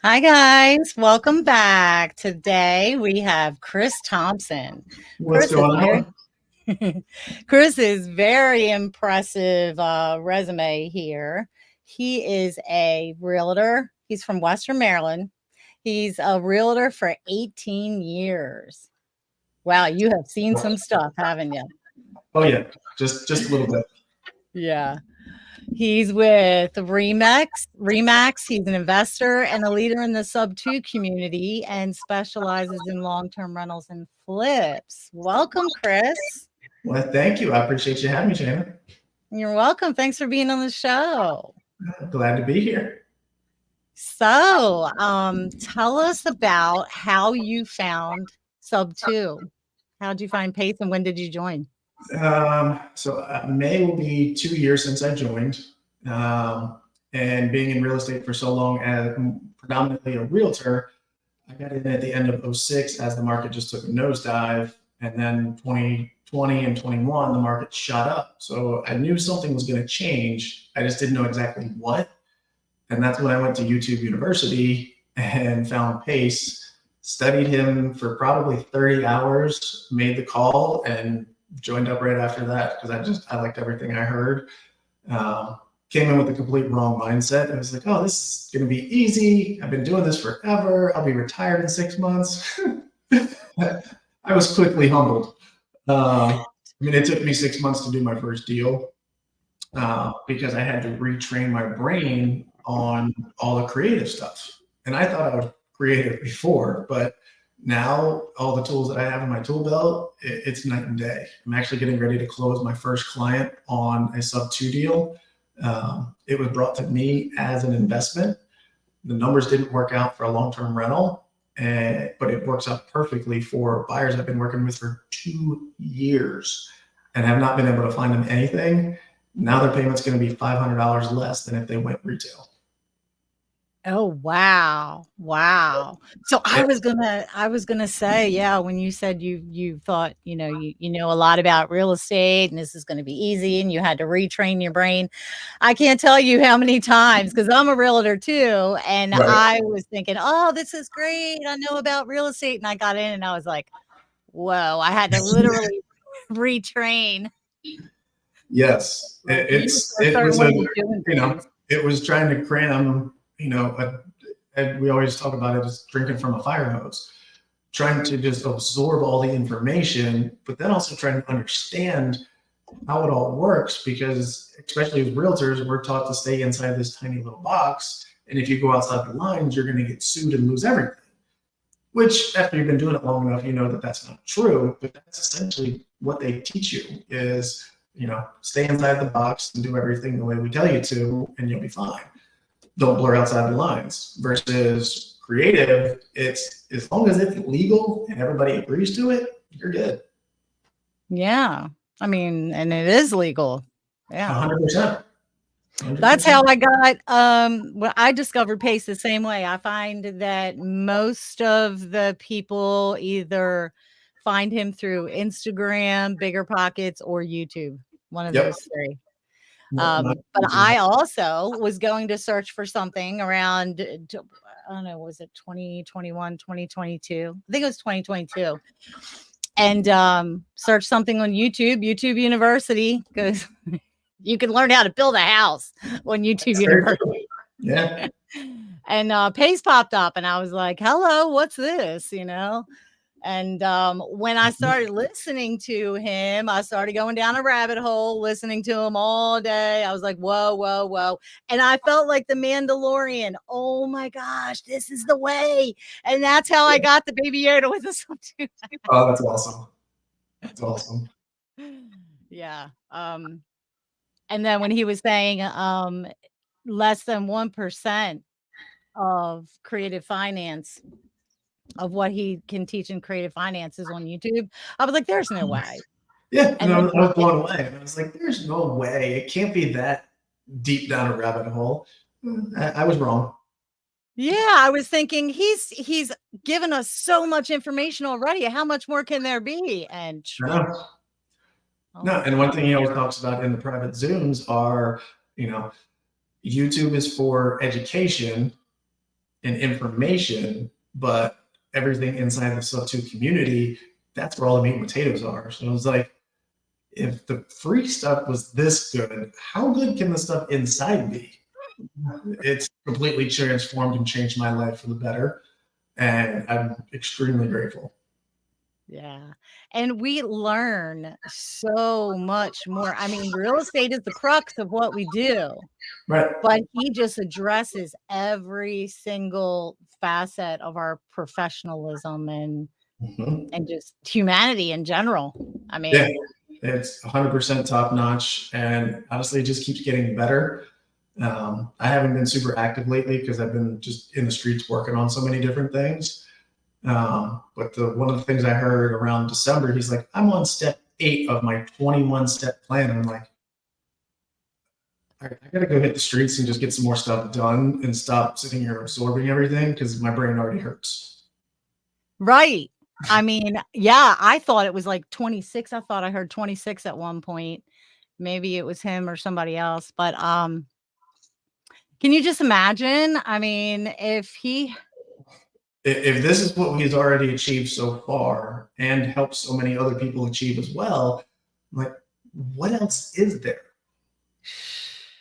Hi, guys. Welcome back. Today we have Chris Thompson. What's Chris is going very, on? Chris is very impressive resume here. He is a realtor. He's from Western Maryland. He's a realtor for 18 years. Wow, you have seen some stuff, haven't you? Oh yeah, just a little bit. Yeah. He's with Remax. He's an investor and a leader in the Subto community and specializes in long-term rentals and flips. Welcome, Chris. Well, thank you. I appreciate you having me, Shannon. You're welcome. Thanks for being on the show. Glad to be here. So, tell us about how you found Sub2. How'd you find Pace and when did you join? May will be 2 years since I joined, and being in real estate for so long as predominantly a realtor, I got in at the end of '06 as the market just took a nosedive, and then 2020 and 21 the market shot up. So I knew something was going to change. I just didn't know exactly what. And that's when I went to YouTube University and found Pace, studied him for probably 30 hours, made the call, and joined up right after that because I liked everything I heard. Came in with a complete wrong mindset. I was like, oh, this is going to be easy. I've been doing this forever. I'll be retired in 6 months. I was quickly humbled. It took me 6 months to do my first deal because I had to retrain my brain on all the creative stuff. And I thought I was creative before, but now all the tools that I have in my tool belt, it's night and day. I'm actually getting ready to close my first client on a sub-2 deal. It was brought to me as an investment. The numbers didn't work out for a long-term rental, but it works out perfectly for buyers I've been working with for 2 years and have not been able to find them anything. Now their payment's going to be $500 less than if they went retail. Oh, wow. Wow. So I was gonna say, yeah, when you said you thought, you know a lot about real estate and this is gonna be easy and you had to retrain your brain. I can't tell you how many times because I'm a realtor too, and Right. I was thinking, "Oh, this is great. I know about real estate." And I got in and I was like, "Whoa, I had to literally retrain." Yes, Like, you just a it certain was way a of doing things. it was trying to cram, and we always talk about it as drinking from a fire hose, trying to just absorb all the information, but then also trying to understand how it all works because especially as realtors, we're taught to stay inside this tiny little box. And if you go outside the lines, you're going to get sued and lose everything. Which, after you've been doing it long enough, you know that that's not true. But that's essentially what they teach you is, stay inside the box and do everything the way we tell you to, and you'll be fine. Don't blur outside the lines. Versus creative, it's as long as it's legal and everybody agrees to it, you're good. Yeah. I mean, and it is legal. Yeah. 100%. That's how 100%. I got, well, I discovered Pace the same way. I find that most of the people either find him through Instagram, Bigger Pockets, or YouTube, one of Yep. those 3. Yep. But I also was going to search for something around, I don't know, was it 2021, 2022? I think it was 2022. And search something on YouTube University, because you can learn how to build a house on YouTube University. Yeah. And Pace popped up, and I was like, "Hello, what's this?" And when I started listening to him, I started going down a rabbit hole, listening to him all day. I was like, "Whoa, whoa, whoa!" And I felt like the Mandalorian. Oh my gosh, this is the way! And that's how I got the Baby Yoda with this one too. Oh, that's awesome. That's awesome. Yeah. And then when he was saying less than 1% of creative finance of what he can teach in creative finance is on YouTube, I was like, there's no way. Yeah, And I then was blown away. I was like, "There's no way. It can't be that deep down a rabbit hole." I was wrong. yeah, I was thinking he's given us so much information already. How much more can there be? And No, oh no. my And one god. thing he always talks about in the private Zooms are, you know, YouTube is for education, and information, but everything inside the Subto community, that's where all the meat and potatoes are. So it was like, if the free stuff was this good, how good can the stuff inside be? It's completely transformed and changed my life for the better. And I'm extremely grateful. Yeah. And we learn so much more. I mean, real estate is the crux of what we do, Right. but he just addresses every single facet of our professionalism and just humanity in general. I Yeah, mean, it's 100% top notch. And honestly, it just keeps getting better. I haven't been super active lately because I've been just in the streets working on so many different things. But one of the things I heard around December, he's like, I'm on step 8 of my 21 step plan. And I'm like, I gotta go hit the streets and just get some more stuff done and stop sitting here absorbing everything because my brain already hurts. right. I mean, yeah, I thought it was like 26. I thought I heard 26 at one point. Maybe it was him or somebody else, but can you just imagine? I mean, If this is what he's already achieved so far and helped so many other people achieve as well, like, what else is there?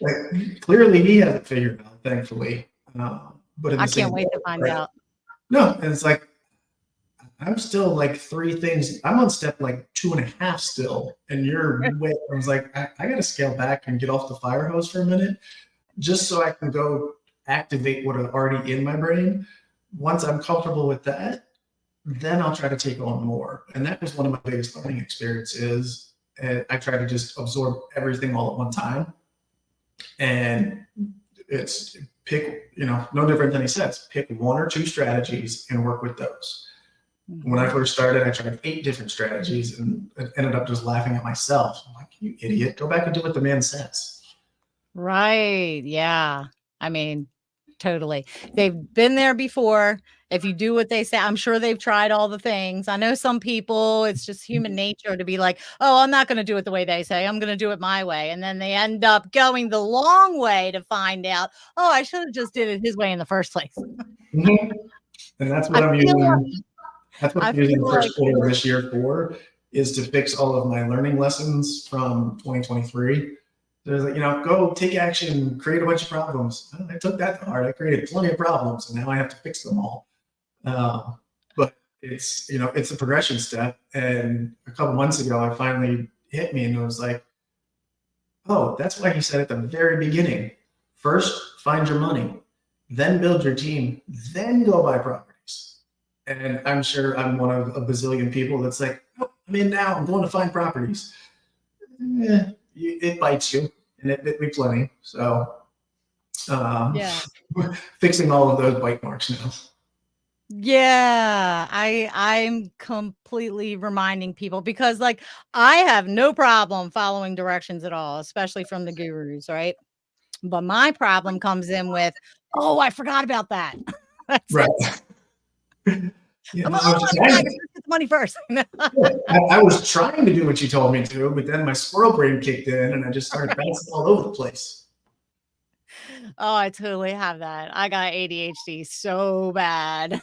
Like, clearly he has it figured out, thankfully. But in I the same can't wait to way, find right? out. No, and it's like I'm still like 3 things. I'm on step like 2.5 still, and you're way. I was like, I got to scale back and get off the fire hose for a minute, just so I can go activate what is already in my brain. Once I'm comfortable with that, then I'll try to take on more. And that was one of my biggest learning experiences. And I try to just absorb everything all at one time. And it's pick, no different than he says, pick 1 or 2 strategies and work with those. When I first started, I tried 8 different strategies and ended up just laughing at myself. I'm like, you idiot, go back and do what the man says. Right. Yeah. I mean, totally. They've been there before. If you do what they say, I'm sure they've tried all the things. I know some people, it's just human nature to be like, oh, I'm not going to do it the way they say. I'm going to do it my way. And then they end up going the long way to find out, oh, I should have just did it his way in the first place. Mm-hmm. And that's what I I'm feel like, using. That's what I I'm using feel the like, first quarter of this year for, is to fix all of my learning lessons from 2023. There's like, go take action, create a bunch of problems. Well, I took that to heart. I created plenty of problems, and now I have to fix them all. But it's a progression step. And a couple months ago, I finally hit me, and it was like, oh, that's why he said at the very beginning, first find your money, then build your team, then go buy properties. And I'm sure I'm one of a bazillion people that's like, oh, I'm in now, I'm going to find properties. It bites you, and it bit me plenty. So yeah. fixing all of those bite marks now. Yeah, I'm completely reminding people because like I have no problem following directions at all, especially from the gurus, right? But my problem comes in with, oh, I forgot about that. Right. I'm like, oh, I forgot, get the money first. I was trying to do what you told me to, but then my squirrel brain kicked in and I just started bouncing all over the place. Oh, I totally have that. I got ADHD so bad.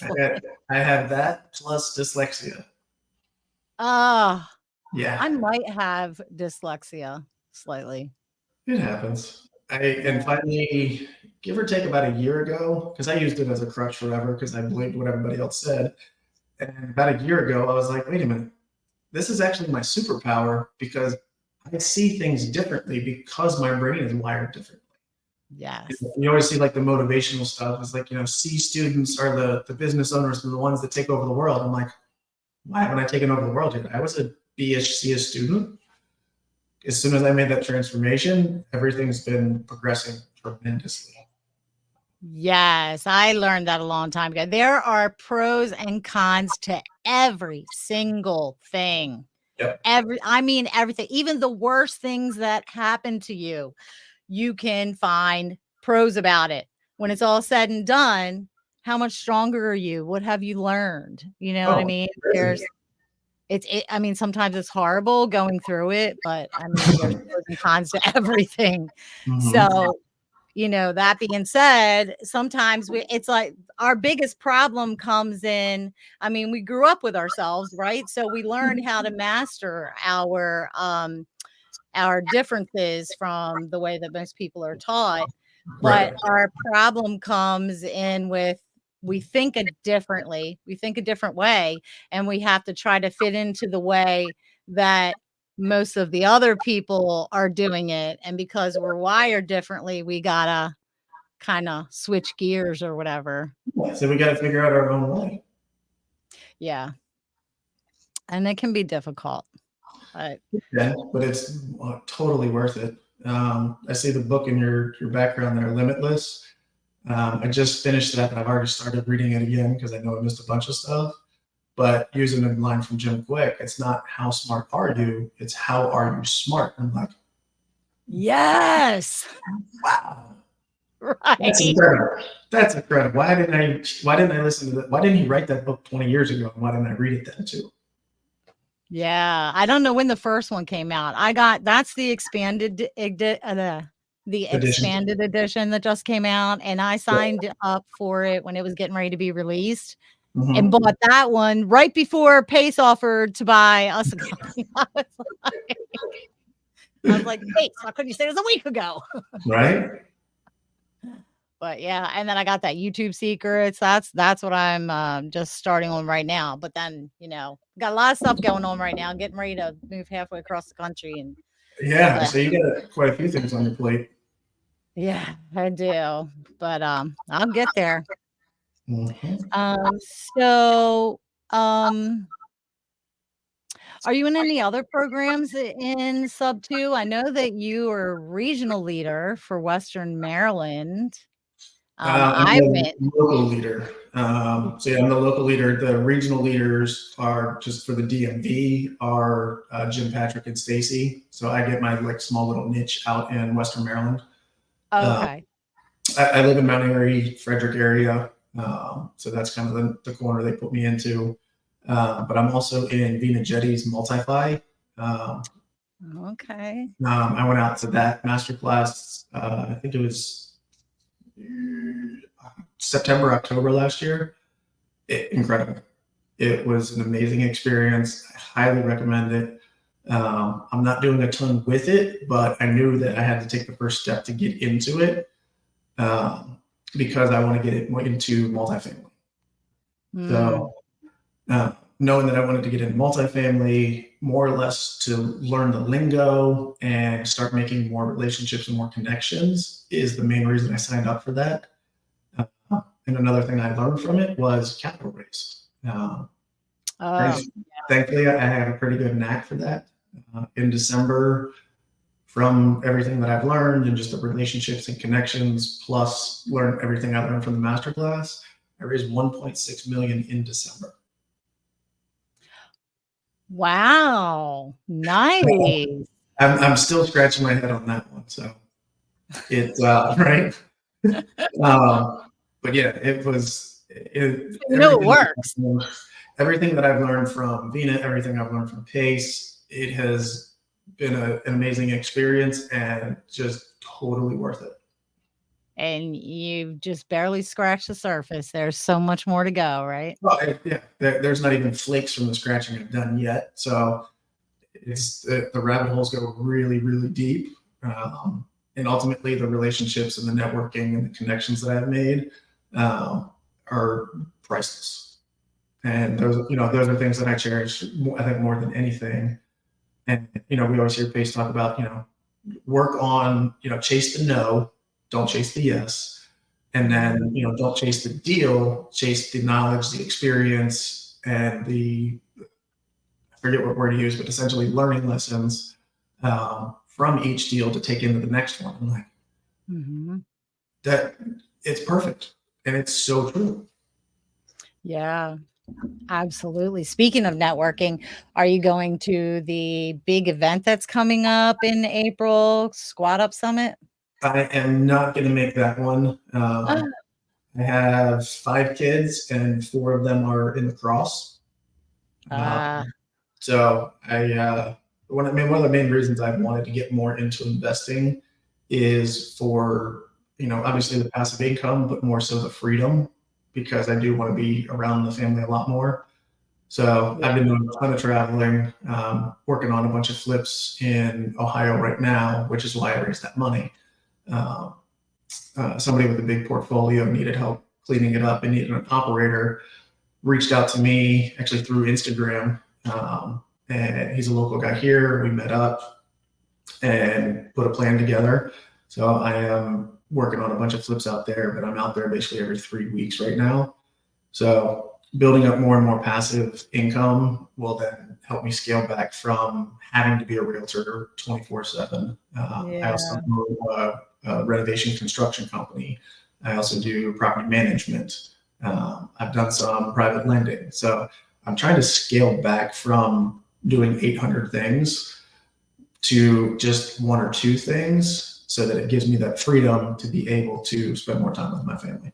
I have that plus dyslexia. Oh, Yeah, I might have dyslexia slightly. it happens. And finally, give or take about a year ago, because I used it as a crutch forever because I believed what everybody else said. And about a year ago, I was like, wait a minute, this is actually my superpower because I see things differently because my brain is wired differently. Yes. You always see like the motivational stuff is like, C students are the business owners and the ones that take over the world. I'm like, why haven't I taken over the world yet? I was a BHC student. As soon as I made that transformation, everything's been progressing tremendously. Yes, I learned that a long time ago. There are pros and cons to every single thing. Yep. Everything, even the worst things that happen to you, you can find pros about it. When it's all said and done, how much stronger are you? What have you learned? You know what I mean? Sometimes it's horrible going through it, but there's pros and cons to everything. Mm-hmm. So That being said, sometimes it's like our biggest problem comes in. I mean, we grew up with ourselves, right? So we learned how to master our differences from the way that most people are taught. But Right. our problem comes in with we think differently, we think a different way, and we have to try to fit into the way that most of the other people are doing it. And because we're wired differently, we gotta kind of switch gears or whatever. Yeah, so we got to figure out our own way. Yeah. And it can be difficult. But Yeah, but it's totally worth it. I see the book in your background there, Limitless. I just finished that. I've already started reading it again because I know I missed a bunch of stuff. But using a line from Jim Quick, it's not how smart are you, it's how are you smart. I'm like, yes. wow, that's Right. incredible. That's incredible. Why didn't I listen to that? Why didn't he write that book 20 years ago? And why didn't I read it then too? Yeah, I don't know when the first one came out. That's the the Edition. expanded edition that just came out, and I signed up for it when it was getting ready to be released, and Mm-hmm. bought that one right before Pace offered to buy us a copy. I was like, Pace, why couldn't you say it was a week ago? Right? But yeah, and then I got that YouTube Secrets. That's what I'm just starting on right now. But then, got a lot of stuff going on right now. Getting ready to move halfway across the country, and Yeah. So you got quite a few things on your plate. yeah, I do. But I'll get there. Mm-hmm. So are you in any other programs in Sub 2? I know that you are regional leader for Western Maryland. I'm I the went. local leader. So yeah, I'm the local leader. The regional leaders are just for the DMV are Jim, Patrick, and Stacy. So I get my like small little niche out in Western Maryland. Uh, Okay. I live in Mount Airy, Frederick area. So that's kind of the corner they put me into. But I'm also in Vina Jetty's Multify. Okay. I went out to that masterclass. I think it was September, October last year. Incredible. It was an amazing experience. I highly recommend it. I'm not doing a ton with it, but I knew that I had to take the first step to get into it because I want to get it into multifamily. So, knowing that I wanted to get into multifamily, more or less to learn the lingo and start making more relationships and more connections, is the main reason I signed up for that. And another thing I learned from it was capital raise. Thankfully, I had a pretty good knack for that. In December, from everything that I've learned and just the relationships and connections, plus learn everything I learned from the masterclass, I raised 1.6 million in December. Wow, nice. I'm still scratching my head on that one. So it's right. But yeah, it was. It works. Everything that I've learned from Vina, everything I've learned from Pace, it has been an amazing experience and just totally worth it. And you've just barely scratched the surface. There's so much more to go, right? Well, yeah, there's not even flakes from the scratching I've done yet. So it's the rabbit holes go really, really deep. And ultimately, the relationships and the networking and the connections that I've made are priceless. And those are things that I cherish, I think, more than anything. And, we always hear Pace talk about, work on, chase the no, don't chase the yes. And then, don't chase the deal, chase the knowledge, the experience, and I forget what word to use, but essentially learning lessons from each deal to take into the next one. I'm like, that it's perfect. And it's so true. Yeah. Absolutely. Speaking of networking, are you going to the big event that's coming up in April, Squad Up Summit? I am not going to make that one. I have 5 kids, and 4 of them are in lacrosse. So one of the main reasons I've wanted to get more into investing is for obviously the passive income, but more so the freedom, because I do want to be around the family a lot more. So I've been doing a ton of traveling, working on a bunch of flips in Ohio right now, which is why I raised that money. Somebody with a big portfolio needed help cleaning it up and needed an operator, reached out to me actually through Instagram. And he's a local guy here. We met up and put a plan together. So I am working on a bunch of flips out there, but I'm out there basically every 3 weeks right now. So building up more and more passive income will then help me scale back from having to be a realtor 24/7. I also do a renovation construction company. I also do property management. I've done some private lending. So I'm trying to scale back from doing 800 things to just one or two things, so that it gives me that freedom to be able to spend more time with my family.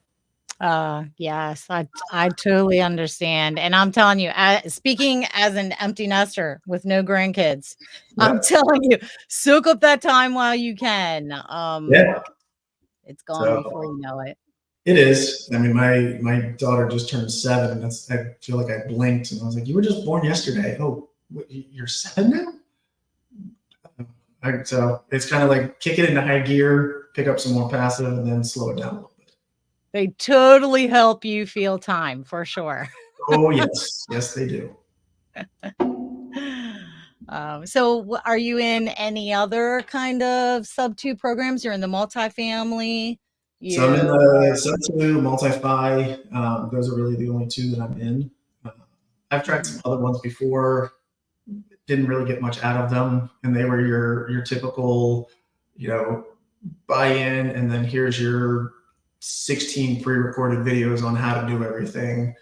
Yes, I totally understand. And I'm telling you, speaking as an empty nester with no grandkids, I'm Yeah. telling you, soak up that time while you can. Yeah. It's gone So before you know it. it is. I mean, my daughter just turned 7. I feel like I blinked and I was like, "You were just born yesterday." Oh, you're 7 now? So it's kind of like kick it into high gear, pick up some more passive, and then slow it down a little bit. They totally help you feel time for sure. Oh yes, yes they do. So are you in any other kind of Subto programs? You're in the multifamily. So I'm in You the Subto, multi-fi. Those are really the only two that I'm in. I've tried some other ones before. Didn't really get much out of them, and they were your typical, buy in, and then here's your 16 pre-recorded videos on how to do everything.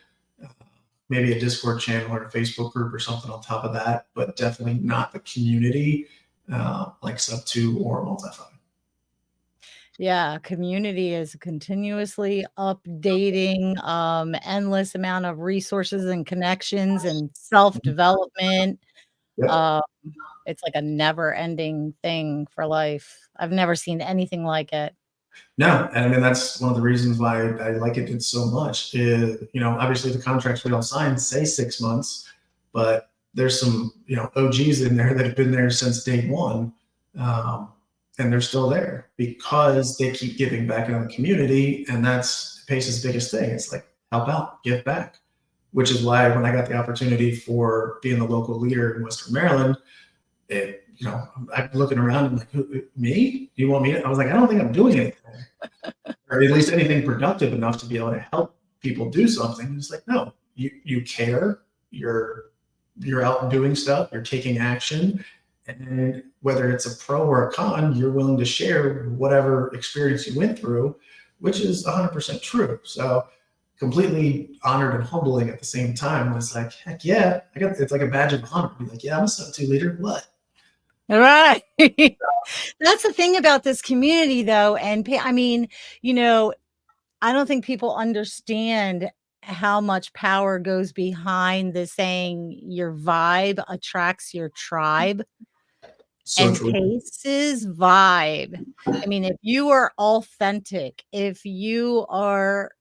Maybe a Discord channel or a Facebook group or something on top of that, but definitely not the community like Subto or multi-fi. Yeah, community is continuously updating, endless amount of resources and connections and self-development. Yep. Um, it's like a never-ending thing for life. I've never seen anything like it. No, and I mean that's one of the reasons why I like it so much. Is obviously the contracts we all sign say 6 months, but there's some OGs in there that have been there since day one, and they're still there because they keep giving back in the community, and that's Pace's biggest thing. It's like help out, give back, which is why when I got the opportunity for being the local leader in Western Maryland, I'm looking around and like, me? You want me? I was like, I don't think I'm doing anything, or at least anything productive enough to be able to help people do something. It's like, no, you care. You're out doing stuff. You're taking action, and whether it's a pro or a con, you're willing to share whatever experience you went through, which is 100% true. So completely honored and humbling at the same time. It's like, heck yeah, it's like a badge of honor. Be like, yeah, I'm a Subto leader. What? Right. That's the thing about this community, though. And I mean, I don't think people understand how much power goes behind the saying your vibe attracts your tribe. So And true. Pace's vibe. I mean, if you are authentic, if you are,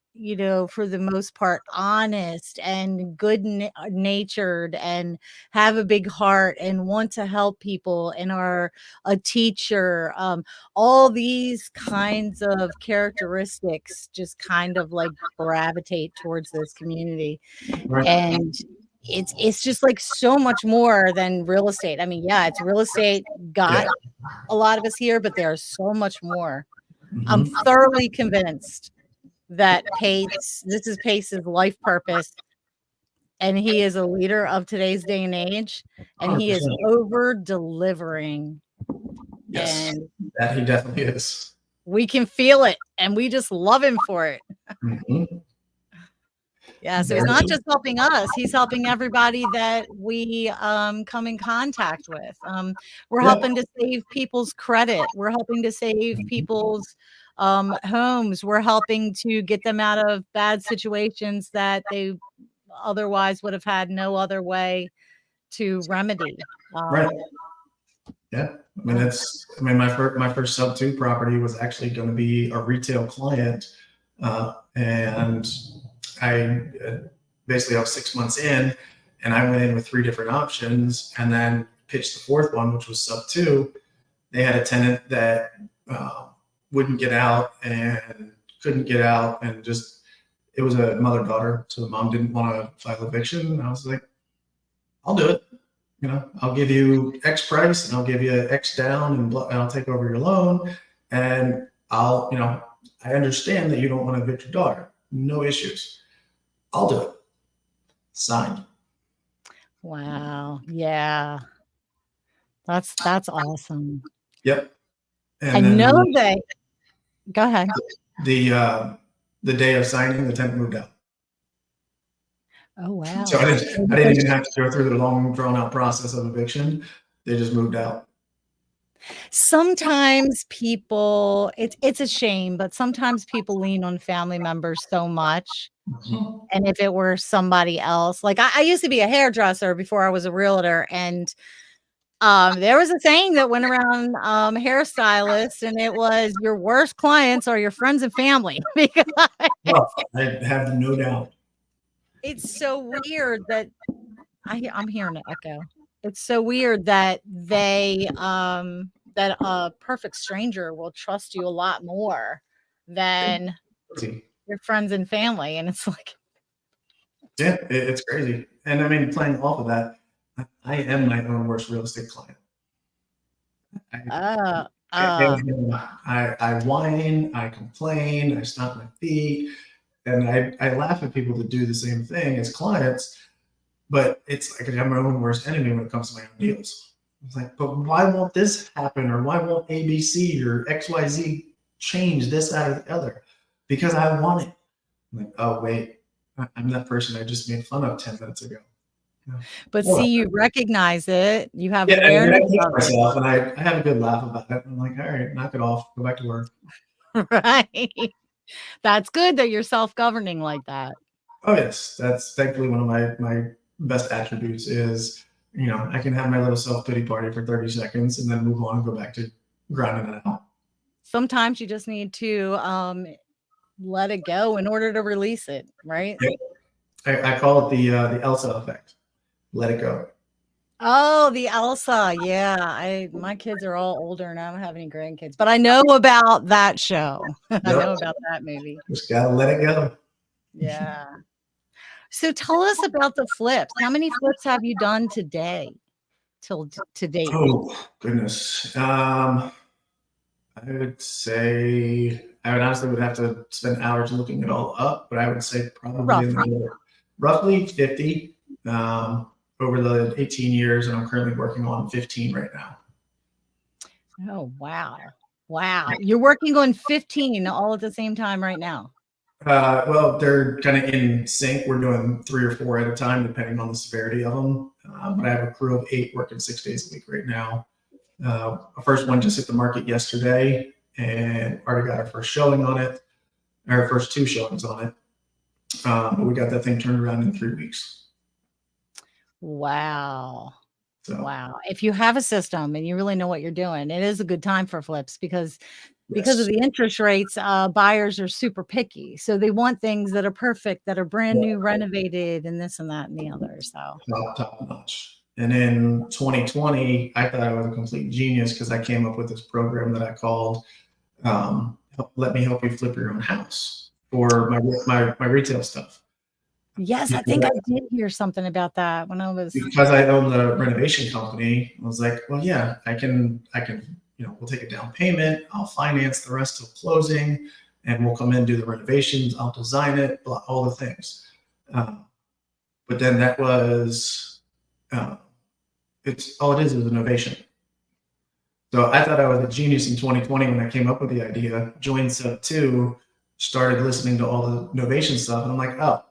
for the most part, honest and good natured and have a big heart and want to help people and are a teacher, all these kinds of characteristics just kind of like gravitate towards this community. Right. And it's just like so much more than real estate. I mean, yeah, it's real estate got a lot of us here, but there's so much more. I'm Mm-hmm. thoroughly convinced that this is Pace's life purpose, and he is a leader of today's day and age, and he is 100%. over delivering. Yes, And that he definitely is. we can feel it, and we just love him for it. Mm-hmm. Yeah, so he's not just helping us, he's helping everybody that we come in contact with. We're Yeah. helping to save people's credit. We're helping to save people's homes. We're helping to get them out of bad situations that they otherwise would have had no other way to remedy. Right. Yeah. My first sub two property was actually going to be a retail client. And basically I was 6 months in, and I went in with 3 different options and then pitched the fourth one, which was sub two. They had a tenant that wouldn't get out and couldn't get out, and just, it was a mother-daughter. So the mom didn't want to file eviction. And I was like, I'll do it. I'll give you X price and I'll give you X down, and I'll take over your loan. And I understand that you don't want to evict your daughter. No issues. I'll do it. Signed. Wow. Yeah. That's awesome. Yep. And I know that. Go ahead. The day of signing, the tenant moved out. Oh, wow. So I didn't even have to go through the long, drawn-out process of eviction. They just moved out. Sometimes people, it's a shame, but sometimes people lean on family members so much. Mm-hmm. And if it were somebody else, like I used to be a hairdresser before I was a realtor, and there was a saying that went around hairstylists, and it was, your worst clients are your friends and family. Because I have no doubt. It's so weird that I'm hearing an echo. It's so weird that that a perfect stranger will trust you a lot more than your friends and family. And it's like, yeah, it's crazy. And I mean, playing off of that, I am my own worst real estate client. I whine, I complain, I stomp my feet, and I laugh at people that do the same thing as clients. But it's like I'm my own worst enemy when it comes to my own deals. It's like, but why won't this happen? Or why won't ABC or XYZ change this, that, or the other? Because I want it. I'm like, oh, wait, I'm that person I just made fun of 10 minutes ago. But see, you recognize it. You have awareness of myself, and I have a good laugh about it. I'm like, all right, knock it off. Go back to work. Right. That's good that you're self-governing like that. Oh, yes. That's thankfully one of my best attributes is, I can have my little self-pity party for 30 seconds and then move on and go back to grinding it out. Sometimes you just need to let it go in order to release it, right? I call it the Elsa effect. Let it go. Oh, the Elsa. Yeah. My kids are all older and I don't have any grandkids, but I know about that show. I know about that movie. Just gotta let it go. Yeah. So tell us about the flips. How many flips have you done to date? Oh, goodness. I would say, I honestly would have to spend hours looking it all up, but I would say probably roughly 50 over the 18 years, and I'm currently working on 15 right now. Oh, wow. Wow. You're working on 15 all at the same time right now. Well, they're kind of in sync. We're doing 3 or 4 at a time, depending on the severity of them. But I have a crew of 8 working 6 days a week right now. The first one just hit the market yesterday and already got our first showing on it, our first 2 showings on it. But we got that thing turned around in 3 weeks. Wow. So. Wow. If you have a system and you really know what you're doing, it is a good time for flips because of the interest rates, buyers are super picky. So they want things that are perfect, that are brand new, renovated, and this and that and the other. So top notch. And in 2020, I thought I was a complete genius because I came up with this program that I called Let Me Help You Flip Your Own House for my retail stuff. Yes, I think I did hear something about that when I was. Because I own the renovation company, I was like, well, yeah, I can, we'll take a down payment. I'll finance the rest of closing and we'll come in and do the renovations. I'll design it, all the things. But then that was, all it is an innovation. So I thought I was a genius in 2020 when I came up with the idea, joined Sub 2, started listening to all the innovation stuff. And I'm like, oh,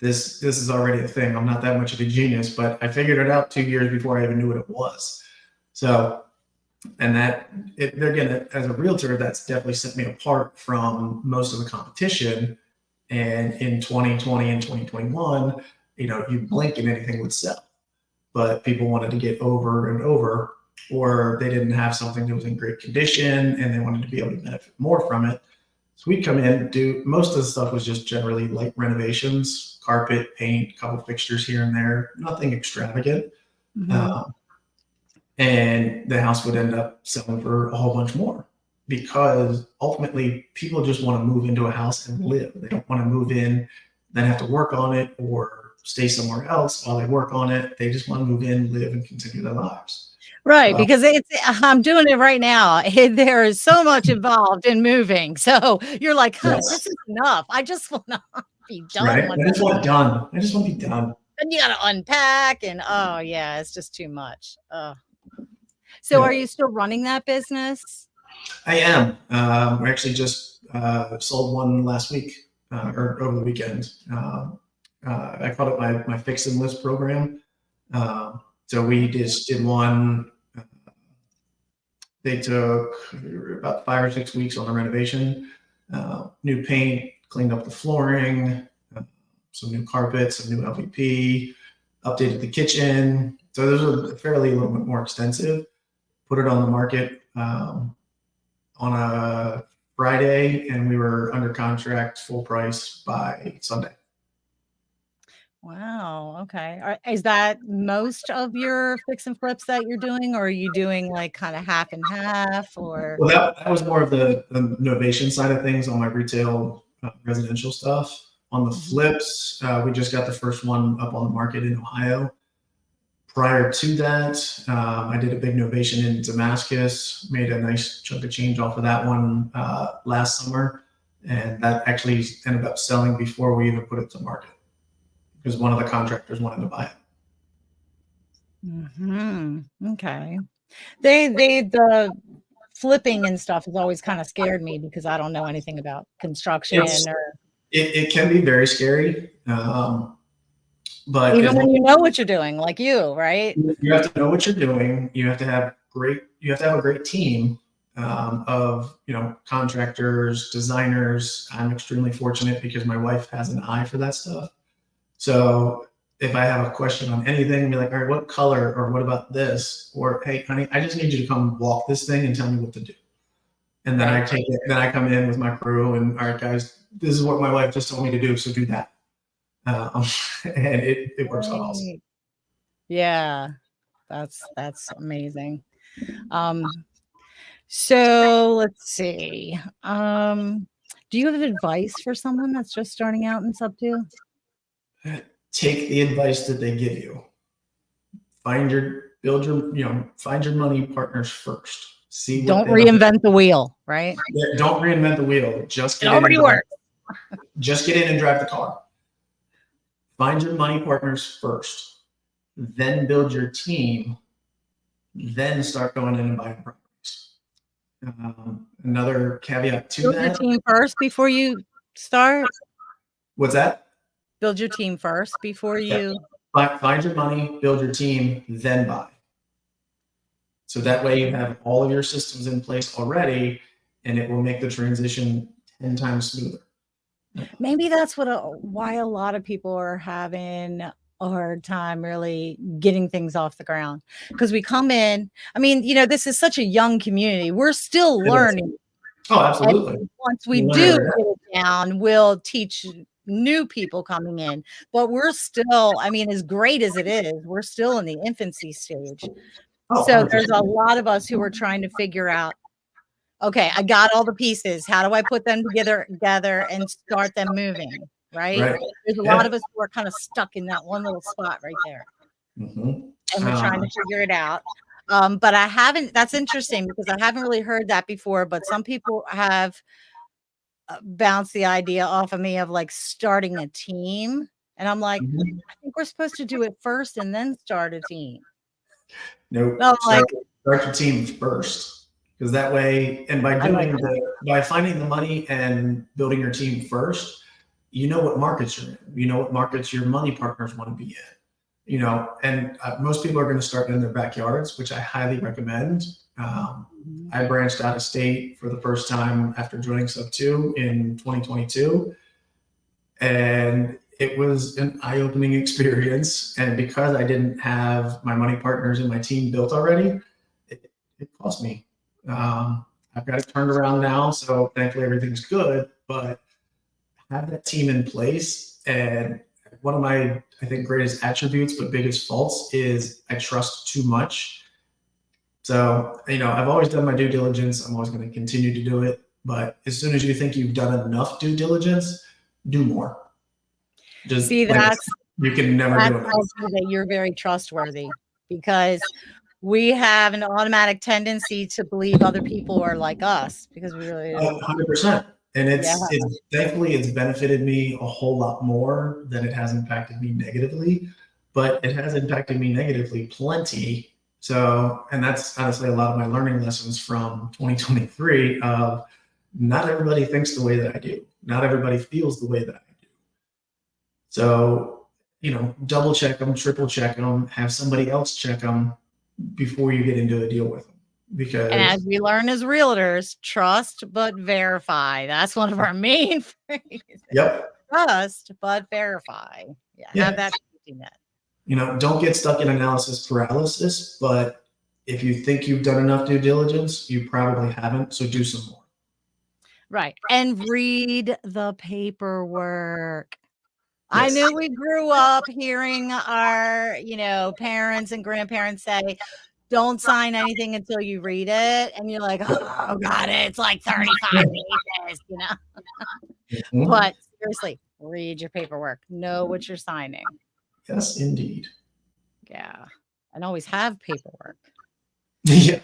this is already a thing. I'm not that much of a genius, but I figured it out 2 years before I even knew what it was. So, and again, as a realtor, that's definitely set me apart from most of the competition. And in 2020 and 2021, you blink and anything would sell. But people wanted to get over and over. or they didn't have something that was in great condition and they wanted to be able to benefit more from it. So we'd come in, do most of the stuff was just generally light renovations, carpet, paint, a couple fixtures here and there, nothing extravagant. And the house would end up selling for a whole bunch more because ultimately people just want to move into a house and live. They don't want to move in, then have to work on it or stay somewhere else while they work on it. They just want to move in, live, and continue their lives. Right, because I'm doing it right now. There is so much involved in moving. So you're like, this is enough. I just want to be done. Right. I just want it done. I just want to be done. And you got to unpack and oh yeah, it's just too much. So are you still running that business? I am. We actually just sold one last week or over the weekend. I called it my fix and list program. So we just did one. They took about 5 or 6 weeks on the renovation. New paint, cleaned up the flooring, some new carpets, some new LVP, updated the kitchen. So those are fairly a little bit more extensive. Put it on the market on a Friday, and we were under contract full price by Sunday. Wow. Okay. Is that most of your fix and flips that you're doing, or are you doing like kind of half and half? Or well, that was more of the innovation side of things on my retail residential stuff. On the flips, we just got the first one up on the market in Ohio. Prior to that, I did a big novation in Damascus, made a nice chunk of change off of that one last summer. And that actually ended up selling before we even put it to market because one of the contractors wanted to buy it. Okay. The flipping and stuff has always kind of scared me because I don't know anything about construction. It can be very scary. But even when you know what you're doing, like you, right? You have to know what you're doing. You have to have a great team of contractors, designers. I'm extremely fortunate because my wife has an eye for that stuff. So if I have a question on anything, I'll be like, all right, what color or what about this? Or hey, honey, I just need you to come walk this thing and tell me what to do. And then I take it. Then I come in with my crew and all right, guys, this is what my wife just told me to do, so do that. And it works out awesome. Yeah, that's amazing. So let's see. Do you have advice for someone that's just starting out in Subto? Take the advice that they give you. Find your money partners first. Don't reinvent the wheel, right? Yeah, don't reinvent the wheel. Just it already works. Just get in and drive the car. Find your money partners first, then build your team, then start going in and buying properties. Another caveat to build that. Build your team first before you start? What's that? Build your team first before you... Find your money, build your team, then buy. So that way you have all of your systems in place already, and it will make the transition 10 times smoother. Maybe that's why a lot of people are having a hard time really getting things off the ground, because we come in. I mean, this is such a young community. We're still learning. Oh, absolutely. And once we do get it down, we'll teach new people coming in. But we're still, I mean, as great as it is, we're still in the infancy stage. Oh, so there's a lot of us who are trying to figure out, okay, I got all the pieces. How do I put them together and start them moving? Right? There's a lot of us who are kind of stuck in that one little spot right there. And we're trying to figure it out. But I haven't, that's interesting because I haven't really heard that before, but some people have bounced the idea off of me of like starting a team. And I'm like, I think we're supposed to do it first and then start a team. Nope. Start your team first, because that way, and by finding the money and building your team first, you know what markets you're in. You know what markets your money partners want to be in. And most people are going to start in their backyards, which I highly recommend. I branched out of state for the first time after joining Subto in 2022, and it was an eye-opening experience. And because I didn't have my money partners and my team built already, it cost me. I've got it turned around now, so thankfully everything's good, but have that team in place. And one of my, I think, greatest attributes, but biggest faults is I trust too much. So, I've always done my due diligence. I'm always going to continue to do it. But as soon as you think you've done enough due diligence, do more. Just See, you can never do enough. that you're very trustworthy, because we have an automatic tendency to believe other people are like us because we really 100%. And it's thankfully it's benefited me a whole lot more than it has impacted me negatively, but it has impacted me negatively plenty. So, and that's honestly a lot of my learning lessons from 2023 of not everybody thinks the way that I do. Not everybody feels the way that I do. So, double check them, triple check them, have somebody else check them before you get into a deal with them. Because, and as we learn as realtors, trust but verify. That's one of our main phrases. Yep. Trust but verify. Yeah. Have that safety net. Don't get stuck in analysis paralysis, but if you think you've done enough due diligence, you probably haven't. So do some more. Right. And read the paperwork. Yes. I knew we grew up hearing our, parents and grandparents say, don't sign anything until you read it. And you're like, oh God, it's like 35 pages, Mm-hmm. But seriously, read your paperwork. Know what you're signing. Yes, indeed. Yeah. And always have paperwork. Yeah.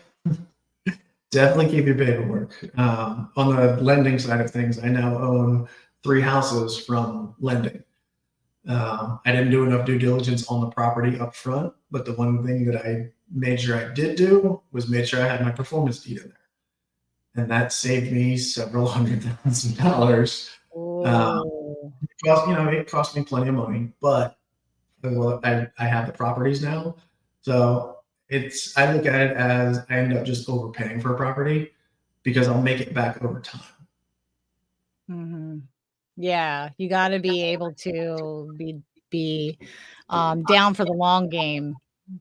Definitely keep your paperwork. On the lending side of things, I now own 3 houses from lending. I didn't do enough due diligence on the property up front, but the one thing that I made sure I did do was made sure I had my performance deed in there. And that saved me several $100,000. It cost me plenty of money, but I have the properties now. So I look at it as I end up just overpaying for a property because I'll make it back over time. Mm-hmm. Yeah, you got to be able to be down for the long game.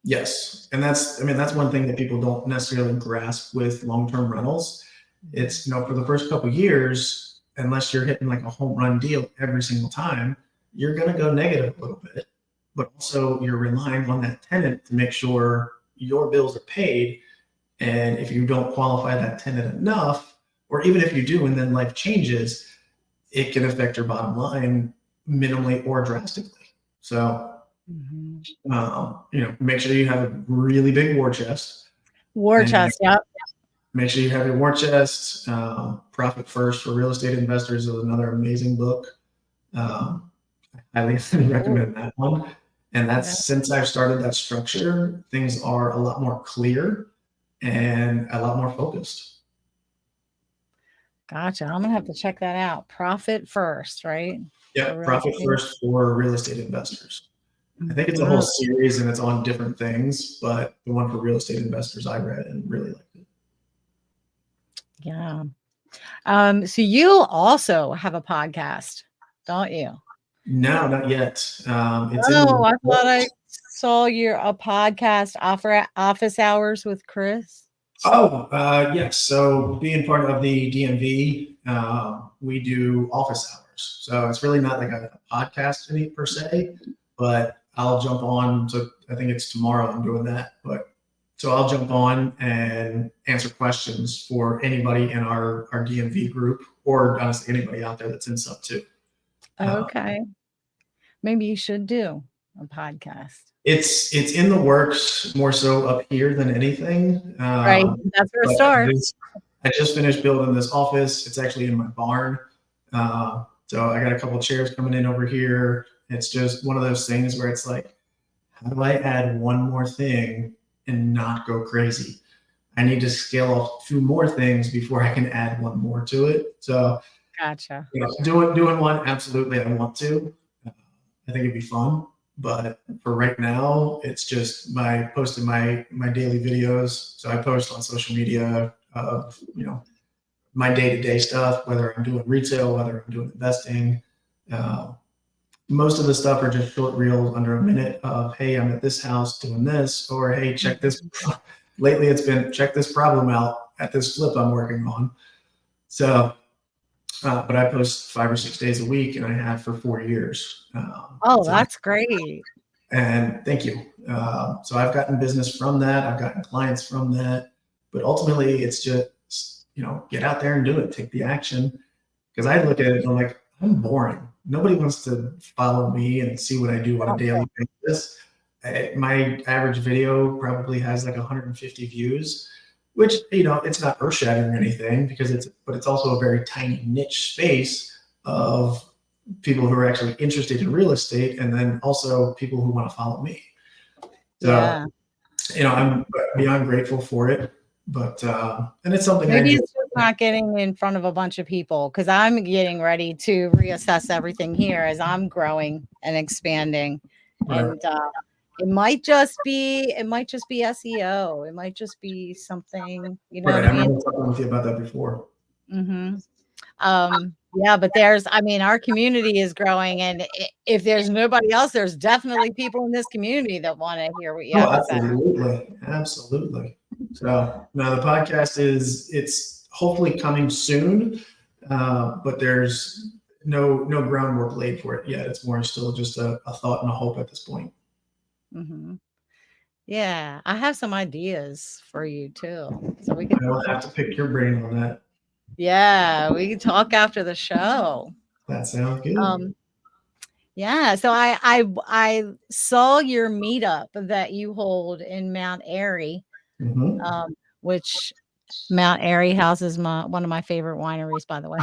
Yes, and that's one thing that people don't necessarily grasp with long-term rentals. It's for the first couple of years, unless you're hitting like a home run deal every single time, you're going to go negative a little bit. But also you're relying on that tenant to make sure your bills are paid. And if you don't qualify that tenant enough, or even if you do and then life changes, it can affect your bottom line minimally or drastically. So, make sure you have a really big war chest. Yep. Make sure you have your war chest. Profit First for Real Estate Investors is another amazing book. I highly recommend that one. And that's since I've started that structure, things are a lot more clear and a lot more focused. Gotcha. I'm going to have to check that out. Profit First, right? Yeah, Profit First for Real Estate Investors. I think it's a whole series and it's on different things, but the one for real estate investors I read and really liked it. Yeah. So you also have a podcast, don't you? No, not yet. I thought I saw a podcast, Office Hours with Chris. Yes. So being part of the DMV, we do office hours. So it's really not like a podcast per se, but I'll jump on. So I think it's tomorrow I'm doing that. So I'll jump on and answer questions for anybody in our DMV group, or honestly anybody out there that's in Subto. Okay. Maybe you should do a podcast. It's in the works more so up here than anything. Right. That's where it starts. I just finished building this office. It's actually in my barn. So I got a couple of chairs coming in over here. It's just one of those things where it's like, how do I add one more thing and not go crazy? I need to scale off 2 more things before I can add one more to it. So gotcha. Doing one, absolutely I want to. I think it'd be fun. But for right now, it's just posting my daily videos. So I post on social media of, my day-to-day stuff, whether I'm doing retail, whether I'm doing investing. Most of the stuff are just short reels under a minute of, hey, I'm at this house doing this, or hey, check this lately it's been check this problem out at this flip I'm working on. So, but I post 5 or 6 days a week, and I have for 4 years. Oh, that's great. And thank you. So I've gotten business from that. I've gotten clients from that. But ultimately, it's just, get out there and do it. Take the action. Because I look at it and I'm like, I'm boring. Nobody wants to follow me and see what I do on a daily basis. My average video probably has like 150 views, which, it's not earth shattering or anything but it's also a very tiny niche space of people who are actually interested in real estate, and then also people who want to follow me. So, I'm beyond grateful for it, but, and it's something maybe it's just not getting in front of a bunch of people, because I'm getting ready to reassess everything here as I'm growing and expanding. Right. And, it might just be SEO. It might just be something, Right. what I remember talking with you about that before. Mm-hmm. Yeah, but our community is growing, and if there's nobody else, there's definitely people in this community that want to hear what you have to say. Absolutely. So now the podcast it's hopefully coming soon, but there's no groundwork laid for it yet. It's more still just a thought and a hope at this point. Mm-hmm. Yeah, I have some ideas for you too, so we can. I will have to pick your brain on that. Yeah, we can talk after the show. That sounds good. Yeah, so I saw your meetup that you hold in Mount Airy, which Mount Airy houses one of my favorite wineries, by the way.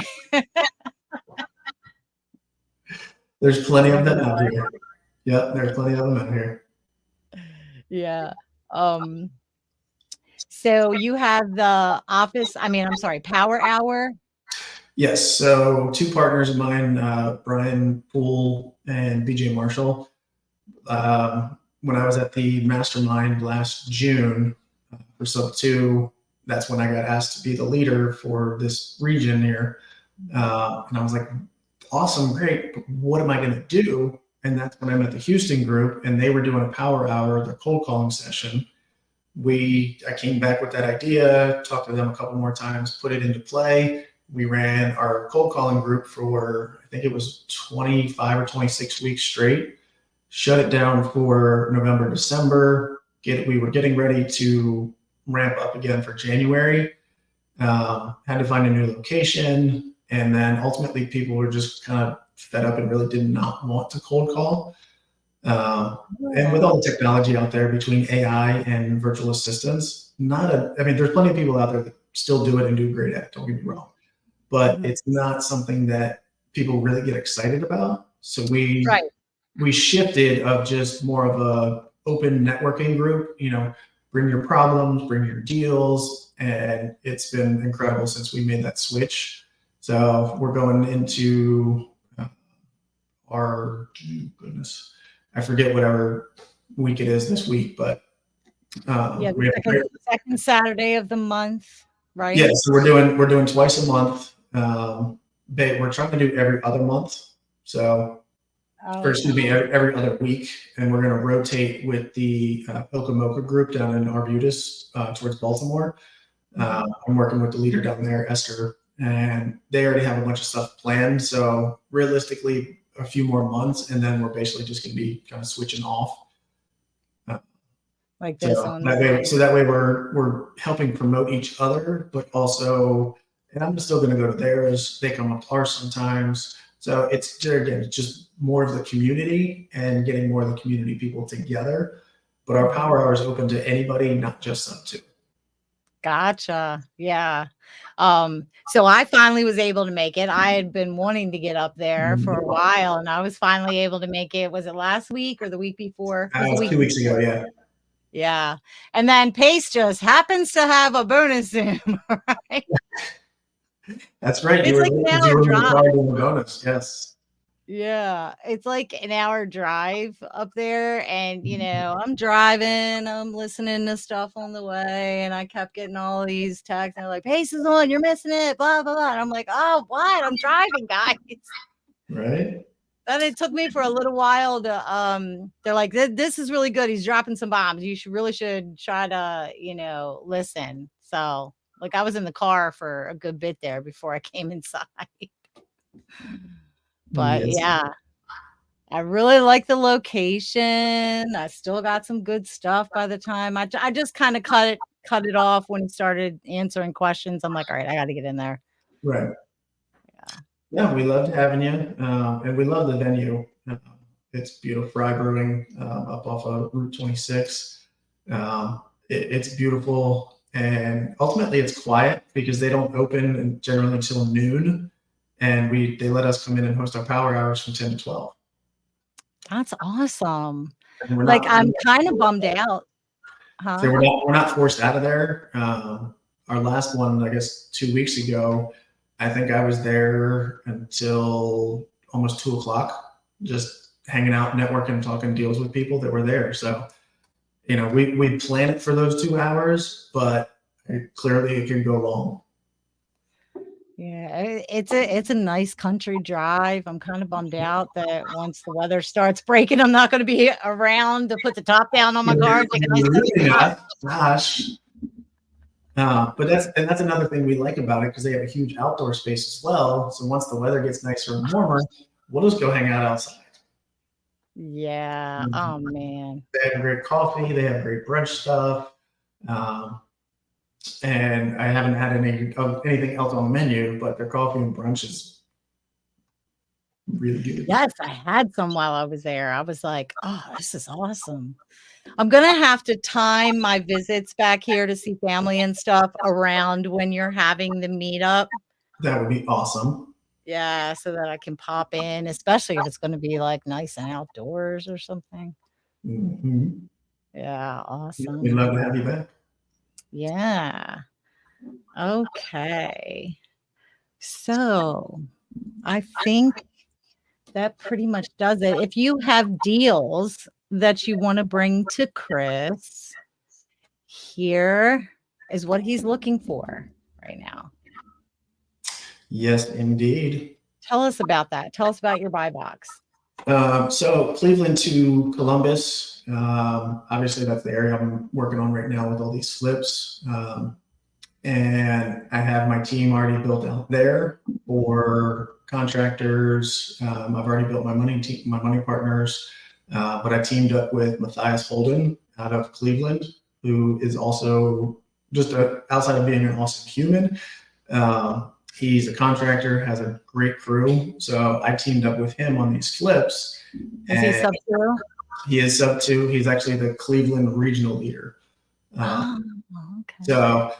There's plenty of them out here. Yep, there's plenty of them out here. Yeah. So you have the Power Hour. Yes. So 2 partners of mine, Brian Poole and BJ Marshall. When I was at the mastermind last June for Subto, that's when I got asked to be the leader for this region here. And I was like, awesome, great, but what am I going to do? And that's when I met the Houston group, and they were doing a power hour, the cold calling session. I came back with that idea, talked to them a couple more times, put it into play. We ran our cold calling group for, I think it was 25 or 26 weeks straight, shut it down for November, December. We were getting ready to ramp up again for January. Had to find a new location. And then ultimately people were just kind of fed up and really did not want to cold call. And with all the technology out there between AI and virtual assistants, there's plenty of people out there that still do it and do great at it, don't get me wrong. But it's not something that people really get excited about. So we shifted of just more of a open networking group, bring your problems, bring your deals. And it's been incredible since we made that switch. So we're going into I forget whatever week it is this week, but the second Saturday of the month, right? Yeah, so we're doing twice a month. We're trying to do every other month. So first to be every other week, and we're going to rotate with the Okamoka group down in Arbutus towards Baltimore. I'm working with the leader down there, Esther, and they already have a bunch of stuff planned. So realistically, a few more months, and then we're basically just going to be kind of switching off. Like this so that way we're helping promote each other, but also, and I'm still going to go to theirs. They come up to ours sometimes. So it's just more of the community and getting more of the community people together. But our power hour is open to anybody, not just Subto. Gotcha. Yeah. So I finally was able to make it. I had been wanting to get up there for a while, and I was finally able to make it. Was it last week or the week before? It was 2 weeks ago. Yeah. Yeah. And then Pace just happens to have a bonus Zoom, right? That's right. It's like an hour drive. Bonus. Yes. Yeah, it's like an hour drive up there, and I'm driving, I'm listening to stuff on the way, and I kept getting all these texts, and they're like, "Pace is on, you're missing it, blah blah blah." And I'm like, "Oh, what? I'm driving, guys." Right. But it took me for a little while to they're like, this is really good. He's dropping some bombs. You should try to, listen. So like I was in the car for a good bit there before I came inside. But Yes. yeah, I really like the location. I still got some good stuff by the time I just kind of cut it off when he started answering questions. I'm like, all right, I got to get in there. Right. Yeah. Yeah, we loved having you, and we love the venue. It's beautiful, Fry Brewing, up off of Route 26. It's beautiful, and ultimately it's quiet because they don't open generally until noon, and they let us come in and host our power hours from 10 to 12. That's awesome. And we're Like not, I'm kind of bummed out. so Huh? we're not forced out of there. Our last one, I guess, 2 weeks ago, I think I was there until almost 2 o'clock, just hanging out, networking, talking deals with people that were there. So, we plan it for those 2 hours, but clearly it can go long. Yeah, it's a nice country drive. I'm kind of bummed out that once the weather starts breaking, I'm not going to be around to put the top down on my car and take a nice Really sunny not. Gosh. But that's another thing we like about it because they have a huge outdoor space as well. So once the weather gets nicer and warmer, we'll just go hang out outside. Yeah. Oh man. They have great coffee. They have great brunch stuff. And I haven't had anything else on the menu, but their coffee and brunch is really good. Yes, I had some while I was there. I was like, oh, this is awesome. I'm gonna have to time my visits back here to see family and stuff around when you're having the meetup. That would be awesome. Yeah, so that I can pop in, especially if it's gonna be like nice and outdoors or something. Mm-hmm. Yeah, We'd awesome. love to have you back. Yeah. Okay. So I think that pretty much does it. If you have deals that you want to bring to Chris, here is what he's looking for right now. Yes, indeed. Tell us about that. Tell us about your buy box. So Cleveland to Columbus, obviously that's the area I'm working on right now with all these flips. And I have my team already built out there for contractors. I've already built my money partners, but I teamed up with Matthias Holden out of Cleveland, who is also just outside of being an awesome human. He's a contractor, has a great crew. So I teamed up with him on these flips. Is he sub 2? He is sub 2. He's actually the Cleveland regional leader. Okay. So,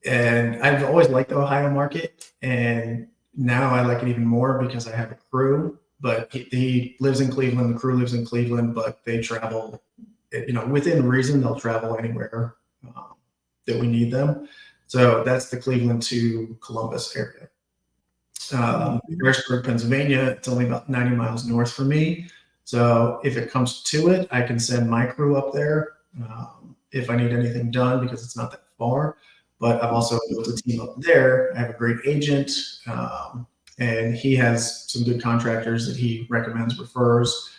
and I've always liked the Ohio market, and now I like it even more because I have a crew. But he lives in Cleveland. The crew lives in Cleveland, but they travel. Within reason, they'll travel anywhere that we need them. So that's the Cleveland to Columbus area. Harrisburg, Pennsylvania, it's only about 90 miles north from me. So if it comes to it, I can send my crew up there if I need anything done because it's not that far. But I've also built a team up there. I have a great agent, and he has some good contractors that he recommends, refers.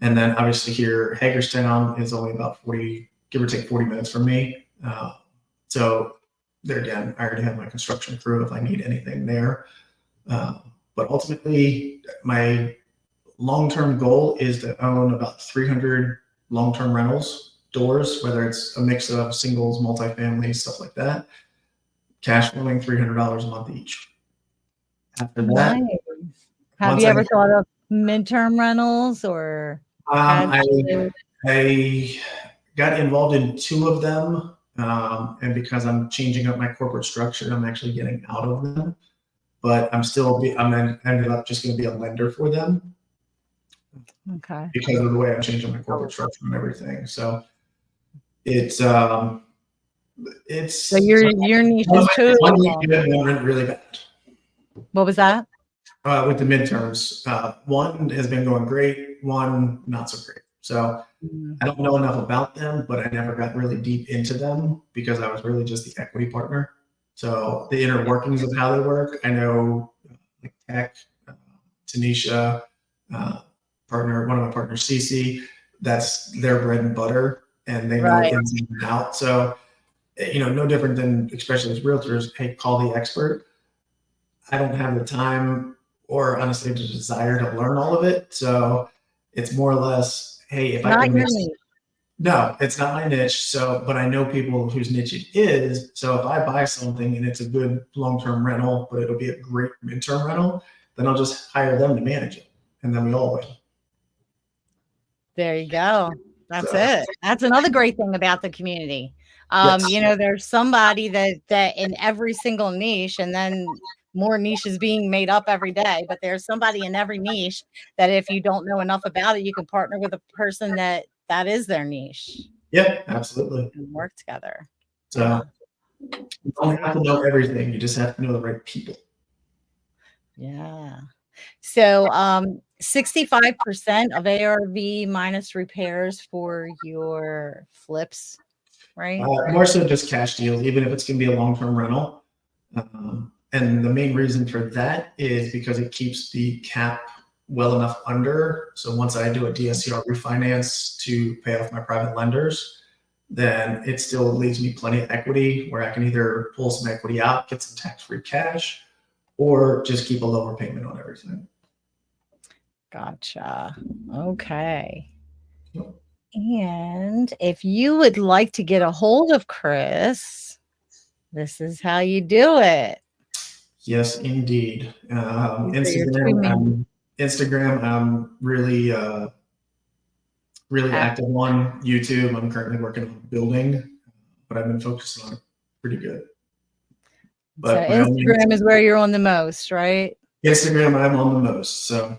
And then obviously here, Hagerstown is only about 40, give or take 40 minutes from me. So there again, I already have my construction crew if I need anything there. But ultimately, my long-term goal is to own about 300 long-term rentals doors, whether it's a mix of singles, multifamily, stuff like that. Cash flowing $300 a month each. After that, nice. Have you ever thought of midterm rentals or? I got involved in 2 of them. And because I'm changing up my corporate structure, I'm actually getting out of them. But I'm ended up just going to be a lender for them. Okay. Because of the way I'm changing my corporate structure and everything. So it's so your niche is totally one really bad. What was that? With the midterms, one has been going great, one not so great. So I don't know enough about them, but I never got really deep into them because I was really just the equity partner. So the inner workings of how they work, I know like Tech, Tanisha, one of my partners, Cece, that's their bread and butter, and they know Right. ins and out. So, no different than, especially as realtors, hey, call the expert. I don't have the time or honestly the desire to learn all of it. So it's more or less, hey, if I Not can your make, niche. no, it's not my niche. So, but I know people whose niche it is. So if I buy something and it's a good long-term rental, but it'll be a great midterm rental, then I'll just hire them to manage it. And then we all win. There you go. That's So, it. That's another great thing about the community. yes. There's somebody that in every single niche, and then more niches being made up every day, but there's somebody in every niche that if you don't know enough about it, you can partner with a person that is their niche Yeah, absolutely. and work together. So Yeah. you don't have to know everything. You just have to know the right people. Yeah. So 65% of ARV minus repairs for your flips, right? More so just cash deals, even if it's going to be a long-term rental. And the main reason for that is because it keeps the cap well enough under. So once I do a DSCR refinance to pay off my private lenders, then it still leaves me plenty of equity where I can either pull some equity out, get some tax-free cash, or just keep a lower payment on everything. Gotcha. Okay. Yep. And if you would like to get a hold of Chris, this is how you do it. Yes, indeed. These are your two main- Instagram, I'm really active on. YouTube, I'm currently working on building, but I've been focusing on it pretty good. So But Instagram is where you're on the most, right? Instagram, I'm on the most. So,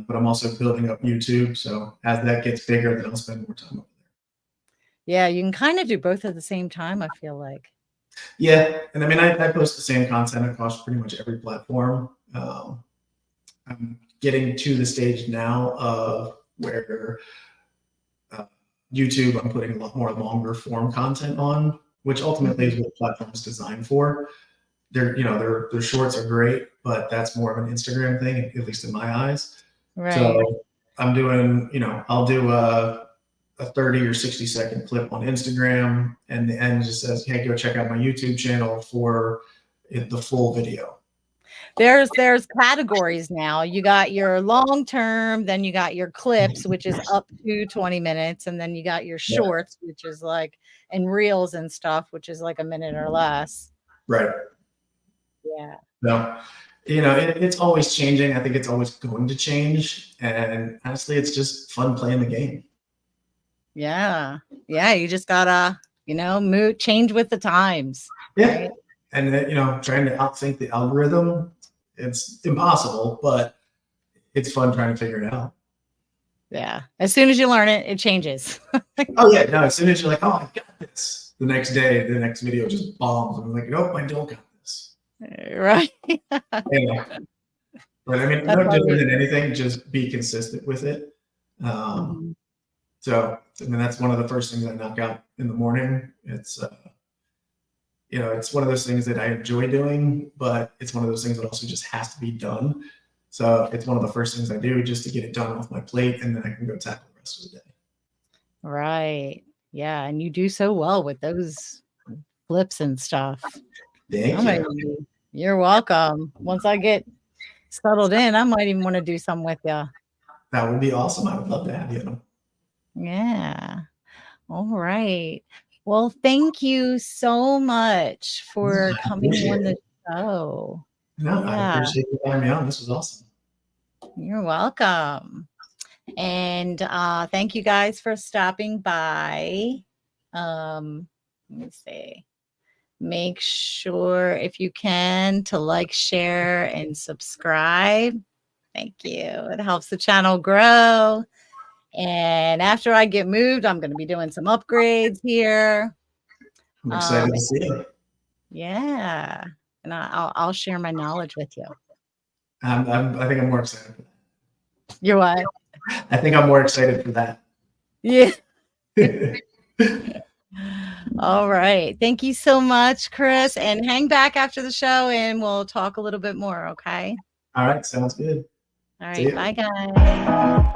but I'm also building up YouTube. So as that gets bigger, then I'll spend more time over there. Yeah, you can kind of do both at the same time, I feel like. Yeah, and I mean, I post the same content across pretty much every platform. I'm getting to the stage now of where YouTube, I'm putting a lot more longer form content on, which ultimately is what the platform is designed for. Their shorts are great, but that's more of an Instagram thing, at least in my eyes. Right. So I'm doing, I'll do a 30 or 60-second clip on Instagram, and the end just says, hey, go check out my YouTube channel for the full video. There's categories now. You got your long term, then you got your clips, which is up to 20 minutes, and then you got your shorts, which is like, and reels and stuff, which is like a minute or less. Right. Yeah. No, it's always changing. I think it's always going to change, and honestly, it's just fun playing the game. Yeah. Yeah. You just gotta, change with the times. Yeah. Right? And trying to outthink the algorithm, it's impossible, but it's fun trying to figure it out. Yeah. As soon as you learn it, it changes. Oh yeah. No, as soon as you're like, oh, I got this, the next day, the next video just bombs. I'm like, nope, I don't got this. Right. Anyway. But I mean, no different than anything, just be consistent with it. So, I mean, that's one of the first things I knock out in the morning. It's, it's one of those things that I enjoy doing, but it's one of those things that also just has to be done. So it's one of the first things I do just to get it done off my plate, and then I can go tackle the rest of the day. Right. Yeah. And you do so well with those flips and stuff. Thank you. You're welcome. Once I get settled in, I might even want to do some with you. That would be awesome. I would love to have you. Yeah. All right. Well, thank you so much for coming on the show. No, I appreciate you having me on. This was awesome. You're welcome. And thank you guys for stopping by. Let me see. Make sure, if you can, to like, share, and subscribe. Thank you. It helps the channel grow. And after I get moved, I'm going to be doing some upgrades here. I'm excited to see it. Yeah. And I'll share my knowledge with you. I think I'm more excited for that. You're what? I think I'm more excited for that. Yeah. All right. Thank you so much, Chris. And hang back after the show and we'll talk a little bit more. Okay. All right. Sounds good. All See right. ya. Bye, guys.